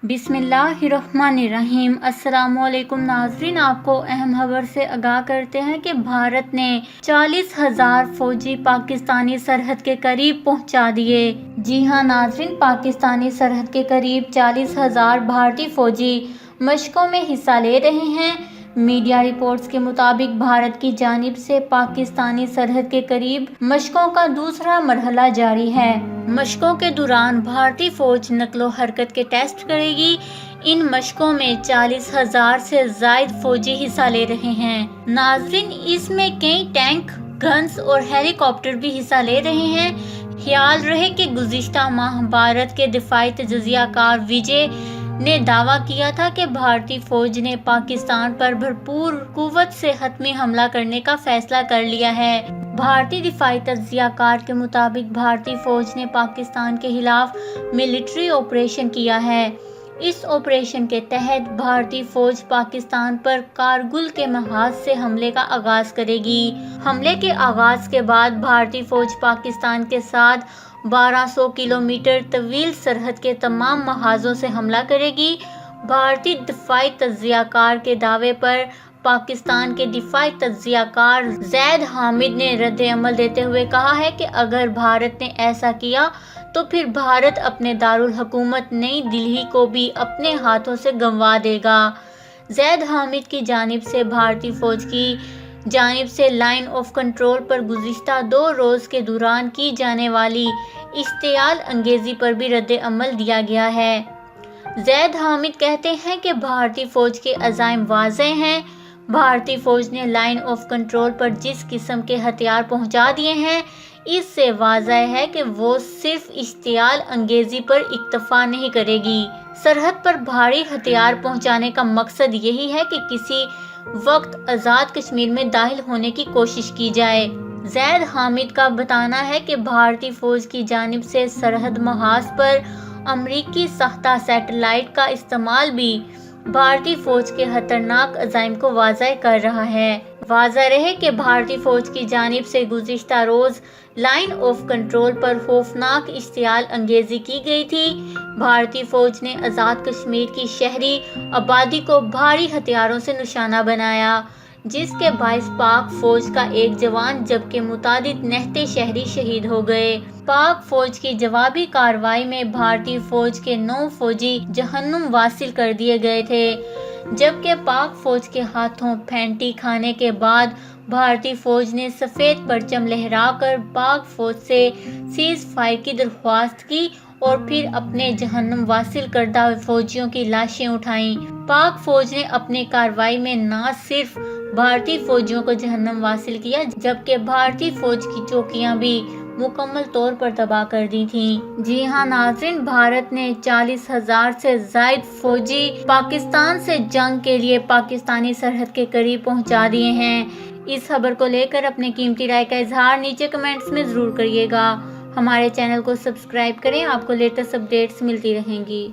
बिस्मिल्लाहिर्रहमानिर्रहीम। अस्सलाम वालेकुम नाज़रीन, आपको अहम खबर से आगाह करते हैं कि भारत ने 40,000 फौजी पाकिस्तानी सरहद के करीब पहुंचा दिए। जी हां नाज़रीन, पाकिस्तानी सरहद के करीब 40,000 भारतीय फौजी मशकों में हिस्सा ले रहे हैं। मीडिया रिपोर्ट्स के मुताबिक भारत की जानिब से पाकिस्तानी सरहद के करीब मशकों का दूसरा मरहला जारी है। मशकों के दौरान भारतीय फौज नकलो हरकत के टेस्ट करेगी। इन मशकों में 40,000 से ज़ायद फौजी हिस्सा ले रहे हैं। नाज़रीन, इसमें कई टैंक, गन्स और हेलीकॉप्टर भी हिस्सा ले रहे हैं। ख्याल रहे कि गुज़िश्ता माह भारत के दिफाई तजज़ियाकार विजय ने दावा किया था कि भारतीय फौज ने पाकिस्तान पर भरपूर कुव्वत से हतमी हमला करने का फैसला कर लिया है। भारतीय दिफाई तजज़ियाकार के मुताबिक भारतीय फौज ने पाकिस्तान के खिलाफ मिलिट्री ऑपरेशन किया है। इस ऑपरेशन के तहत भारतीय फौज पाकिस्तान पर कारगिल के महाज से हमले का आगाज करेगी। हमले के आगाज के बाद भारतीय फौज पाकिस्तान के साथ 1200 किलोमीटर तवील सरहद के तमाम महाजों से हमला करेगी। भारतीय दिफाई तजज़ियाकार के दावे पर पाकिस्तान के दिफाई तजज़ियाकार ज़ैद हामिद ने रद्द अमल देते हुए कहा है कि अगर भारत ने ऐसा किया तो फिर भारत अपने दारुल हुकूमत नई दिल्ली को भी अपने हाथों से गंवा देगा। ज़ैद हामिद की जानिब से भारतीय फौज की जानिब से लाइन ऑफ कंट्रोल पर गुज़िश्ता 2 रोज़ के दौरान की जाने वाली इश्तियाल अंगेज़ी पर भी रद्द अमल दिया गया है। ज़ैद हामिद कहते हैं कि भारतीय फौज के अज़ाइम वाज़ेह हैं। भारतीय फौज ने लाइन ऑफ कंट्रोल पर जिस किस्म के हथियार पहुंचा दिए हैं, इससे वाज़ेह है कि वो सिर्फ इश्तियाल अंगेज़ी पर इक्तफा नहीं करेगी। सरहद पर भारी हथियार पहुंचाने का मकसद यही है कि किसी वक्त आज़ाद कश्मीर में दाखिल होने की कोशिश की जाए। ज़ैद हामिद का बताना है कि भारतीय फौज की जानिब से सरहद महाज पर अमरीकी साख्ता सैटेलाइट का इस्तेमाल भी भारतीय फौज के खतरनाक अज़ाइम को वाज़ेह कर रहा है। वाज़ेह रहे कि भारतीय फौज की जानिब से गुज़िश्ता रोज़ लाइन ऑफ कंट्रोल पर खौफनाक इश्तियाल अंगेज़ी की गई थी। भारतीय फौज ने आज़ाद कश्मीर की शहरी आबादी को भारी हथियारों से निशाना बनाया, जिसके बाइस पाक फौज का एक जवान जबकि मुतादिद निहत्ते शहरी शहीद हो गए। पाक फौज की जवाबी कार्रवाई में भारतीय फौज के 9 फौजी जहन्नुम वासिल कर दिए गए थे, जबकि पाक फौज के हाथों फेंटी खाने के बाद भारतीय फौज ने सफ़ेद परचम लहराकर पाक फौज से सीज़ फायर की दरख्वास्त की और फिर अपने जहन्नुम वासिल करदा फौजियों की लाशें उठाईं। पाक फौज ने अपनी कार्रवाई में न सिर्फ भारतीय फौजियों को जहन्नुम वासिल किया, जबकि भारतीय फौज की चौकियां भी मुकम्मल तौर पर तबाह कर दी थीं। जी हां नाज़रीन, भारत ने 40,000 से ज़ायद फौजी पाकिस्तान से जंग के लिए पाकिस्तानी सरहद के करीब पहुंचा दिए हैं। इस खबर को लेकर अपने कीमती राय का इजहार नीचे कमेंट्स में ज़रूर करिएगा। हमारे चैनल को सब्सक्राइब करें, आपको लेटेस्ट अपडेट्स मिलती रहेंगी।